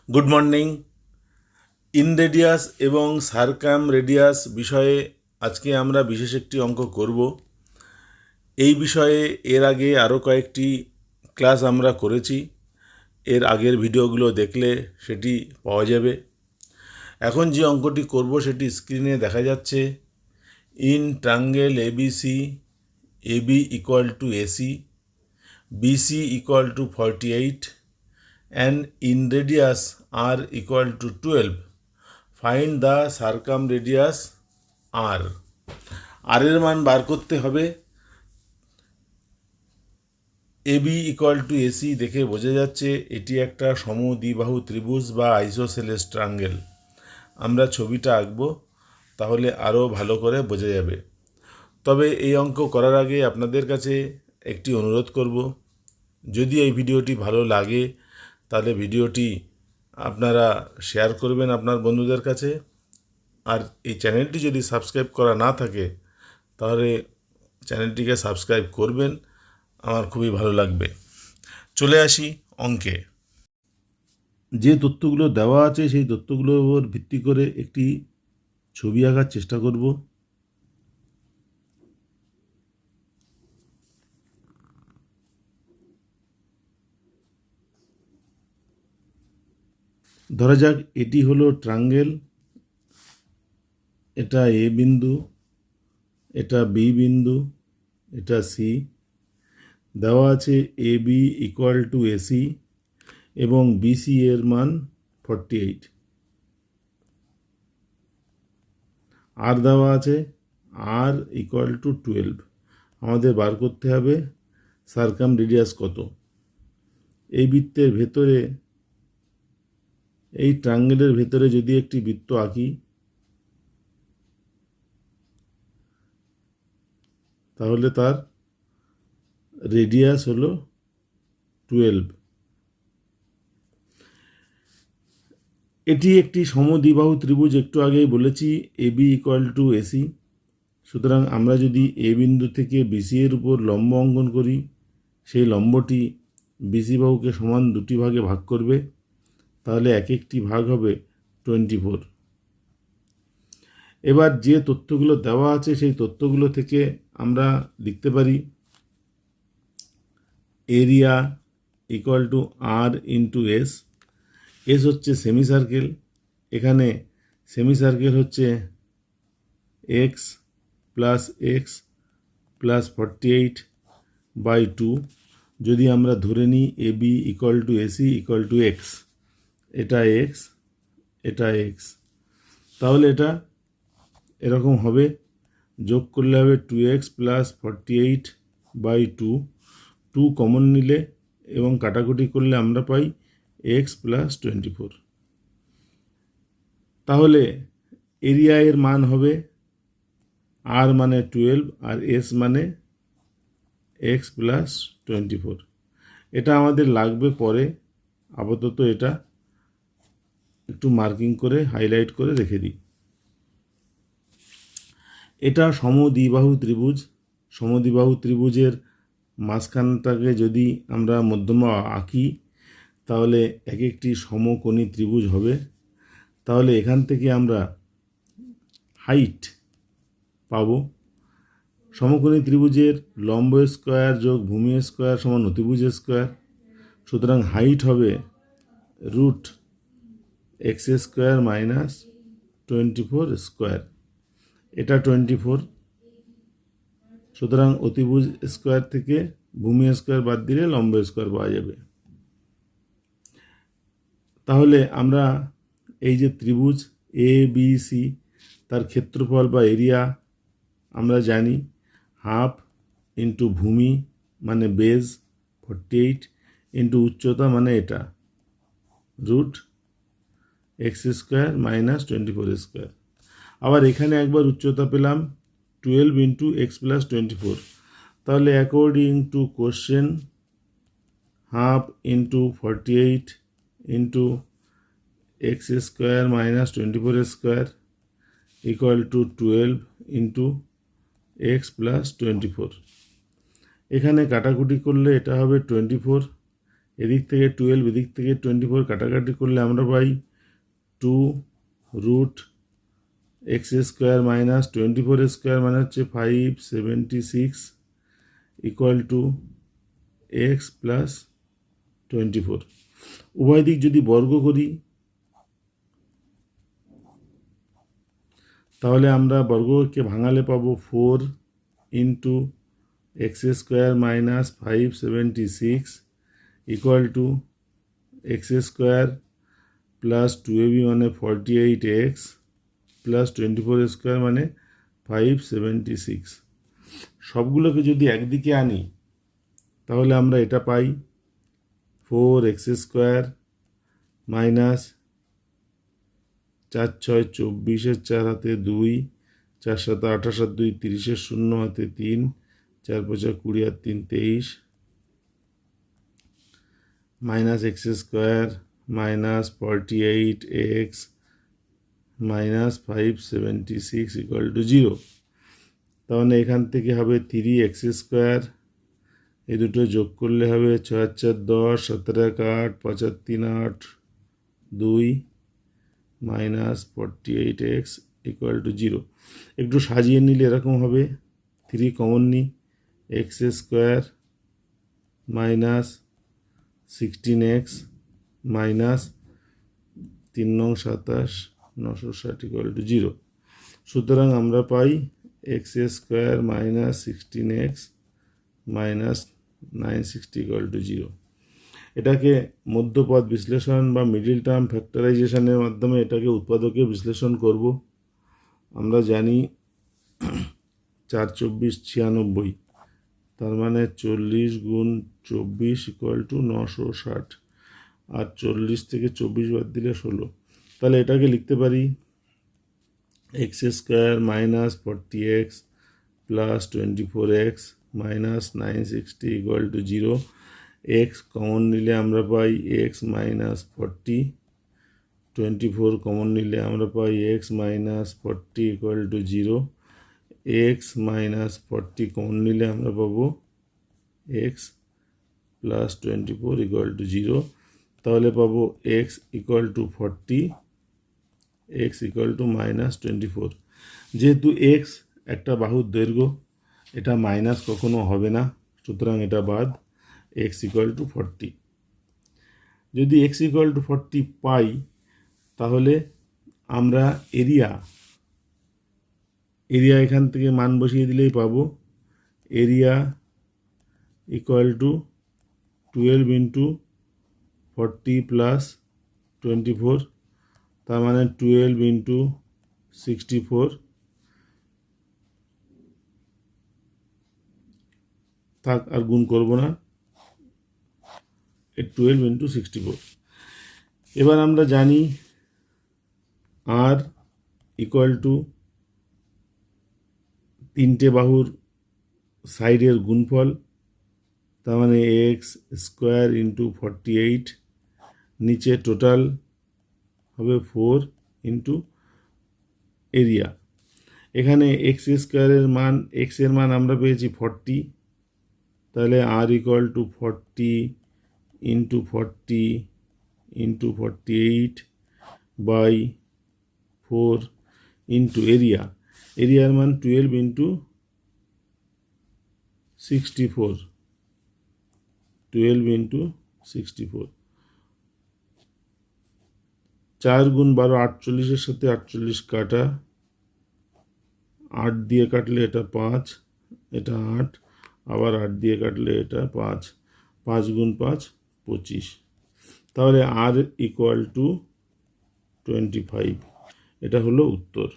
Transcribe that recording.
Good morning. ইনরেডিয়াস এবং সারকাম radius বিষয়ে আজকে আমরা বিশেষ একটি অঙ্ক করব। এই বিষয়ে এর আগে আরও কয়েকটি ক্লাস আমরা করেছি। এর আগের ভিডিওগুলো দেখলে সেটি পাওয়া যাবে। এখন যে অঙ্কটি করব সেটি স্ক্রিনে দেখা যাচ্ছে। In triangle ABC, AB equal to AC, BC equal to 48 and in radius r equal to 12, find the circumradius r. r এর মান বার করতে হবে। এবি ইকুয়াল টু এসি দেখে বোঝা যাচ্ছে এটি একটা সমদ্বিবাহু ত্রিভুজ বা আইসোসেলেস ট্রাঙ্গেল। আমরা ছবিটা আঁকবো, তাহলে আরও ভালো করে বোঝা যাবে। তবে এই অঙ্ক করার আগে আপনাদের কাছে একটি অনুরোধ করব, যদি এই ভিডিওটি ভালো লাগে তাহলে ভিডিওটি আপনারা শেয়ার করবেন আপনার বন্ধুদের কাছে। আর এই চ্যানেলটি যদি সাবস্ক্রাইব করা না থাকে তাহলে চ্যানেলটিকে সাবস্ক্রাইব করবেন, আমার খুবই ভালো লাগবে। চলে আসি অঙ্কে। যে তথ্যগুলো দেওয়া আছে সেই তথ্যগুলোর উপর ভিত্তি করে একটি ছবি আঁকার চেষ্টা করব। ধরা যাক এটি হলো ট্রাঙ্গেল, এটা এ বিন্দু, এটা বি বিন্দু, এটা সি। দেওয়া আছে এ বি ইকুয়াল টু এসি এবং বিসি এর মান 48। আর দেওয়া আছে আর ইকুয়াল টু 12। আমাদের বার করতে হবে সারকাম রেডিয়াস কত। এই বৃত্তের ভেতরে, এই ট্রাঙ্গেলের ভেতরে যদি একটি বৃত্ত আঁকি তাহলে তার রেডিয়াস হলো 12। এটি একটি সমদ্বিবাহু ত্রিভুজ, একটু আগেই বলেছি এবি ইকুয়াল টু এসি। সুতরাং আমরা যদি এ বিন্দু থেকে বিসি এর উপর লম্ব অঙ্কন করি, সেই লম্বটি বিসি বাহুকে সমান দুটি ভাগে ভাগ করবে, তাহলে এক একটি ভাগ হবে 24। এবার যে তথ্যগুলো দেওয়া আছে সেই তথ্যগুলো থেকে আমরা লিখতে পারি area equal to r into s. S হচ্ছে সেমি সার্কেল, এখানে সেমি সার্কেল হচ্ছে এক্স প্লাস এক্স প্লাস 48/2। যদি আমরা ধরে নিই A B equal to AC equal to x, এটা এক্স, এটা এক্স, তাহলে এটা এরকম হবে। যোগ করলে হবে 2x প্লাস 48/2। 2 কমন নিলে এবং কাটাকুটি করলে আমরা পাই x প্লাস 24। তাহলে এরিয়া এর মান হবে আর মানে 12 আর এস মানে x প্লাস 24। এটা আমাদের লাগবে পরে, আপাতত এটা একটু মার্কিং করে হাইলাইট করে রেখে দিই। এটা সমদ্বিবাহু ত্রিভুজ। সমদ্বিবাহু ত্রিভুজের মাঝখানটাকে যদি আমরা মধ্যমা আঁকি তাহলে এক একটি সমকোণী ত্রিভুজ হবে। তাহলে এখান থেকে আমরা হাইট পাব। সমকোণী ত্রিভুজের লম্ব স্কোয়ার যোগ ভূমি স্কোয়ার সমান অতিভুজ স্কোয়ার। সুতরাং হাইট হবে root x square minus 24 square. এটা 24। সুতরাং অতিভুজ স্কোয়ার থেকে ভূমি স্কোয়ার বাদ দিলে লম্ব স্কোয়ার পাওয়া যাবে। তাহলে আমরা এই যে ত্রিভুজ এ বি সি, তার ক্ষেত্রফল বা এরিয়া আমরা জানি হাফ ইন্টু ভূমি মানে বেজ 48 ইন্টু উচ্চতা মানে এটা root x square minus 24 square. আবার এখানে একবার উচ্চতা পেলাম 12 ইন্টু এক্স প্লাস 24। তাহলে according to question half into 48 into x square minus 24 square equal to 12 into x plus 24। এখানে কাটাকুটি করলে এটা হবে 24, এদিক থেকে 12, এদিক থেকে 24 কাটাকাটি করলে আমরা পাই 2 root x square minus 24 square মানে হচ্ছে 576 ইকুয়াল টু এক্স প্লাস 24। উভয় দিক যদি বর্গ করি তাহলে আমরা বর্গকে ভাঙালে পাবো 4 into x square minus 576 equal to x square plus 2ab মানে 48x প্লাস 24 স্কোয়ার মানে 576। সবগুলোকে যদি একদিকে আনি তাহলে আমরা এটা পাই 4x স্কোয়ার মাইনাস 4 6 24 4 হাতে 2 4 7 28 আর 2 30 0 হাতে 3 4 5 20 আর 3 23 minus x square minus 48x minus 576 equal to 0। তাহলে এখান থেকে হবে 3x স্কোয়ার, এই দুটো যোগ করলে হবে 6 4 10 17 8 5 3 8 2 মাইনাস 48x ইকুয়াল টু 0। একটু সাজিয়ে নিলে এরকম হবে 3 কমন নিই, x square minus 16x minus 3 9 27 960 equal to 0। সুতরাং আমরা পাই x square minus 16x minus 960 equal to 0। এটাকে মধ্যপদ বিশ্লেষণ বা মিডিল টার্ম ফ্যাক্টরাইজেশনের মাধ্যমে এটাকে উৎপাদকে বিশ্লেষণ করব। আমরা জানি 4 24 96, তার মানে 40 গুণ 24 ইকুয়াল টু 960, আর 40 থেকে 24 বাদ দিলে 16। তাহলে এটাকে লিখতে পারি x square minus 40x plus 24x minus 960 equal to 0। X common নিলে আমরা পাই এক্স মাইনাস 40, 24 কমন নিলে আমরা পাই x minus 40 equal to 0। X minus 40 common নিলে আমরা পাবো এক্স প্লাস 24 ইকুয়াল টু 0। তাহলে পাবো x equal to 40, x equal to minus 24। যেহেতু এক্স একটা বাহুর দৈর্ঘ্য, এটা মাইনাস কখনো হবে না, সুতরাং এটা বাদ, এক্স ইকুয়াল টু 40। যদি এক্স ইকুয়াল টু 40 পাই তাহলে আমরা এরিয়া এখান থেকে মান বসিয়ে দিলেই পাবো area equal two 12 into 40 plus 24, তার মানে 12 ইন্টু 64 থাক, আর গুণ করব না, 12 ইন্টু 64। এবার আমরা জানি আর ইকুয়াল টু তিনটে বাহুর সাইডের গুণফল, তার মানে এক্স স্কোয়ার ইন্টু 48, নিচে টোটাল হবে 4 ইন্টু এরিয়া। এখানে এক্স স্কোয়ারের মান, এক্সের মান আমরা পেয়েছি 40, তাহলে r equal to 40 into 40 into 48 by 4 into এরিয়ার মান 12 ইন্টু 64, 12 ইন্টু 64। 4 গুণ 12 48, সাথে 48 কাটা, 8 দিয়ে কাটলে এটা 5, এটা 8, আবার 8 দিয়ে কাটলে এটা 5, 5 গুণ 5 25। তাহলে আর ইকুয়াল টু 25, এটা হলো উত্তর।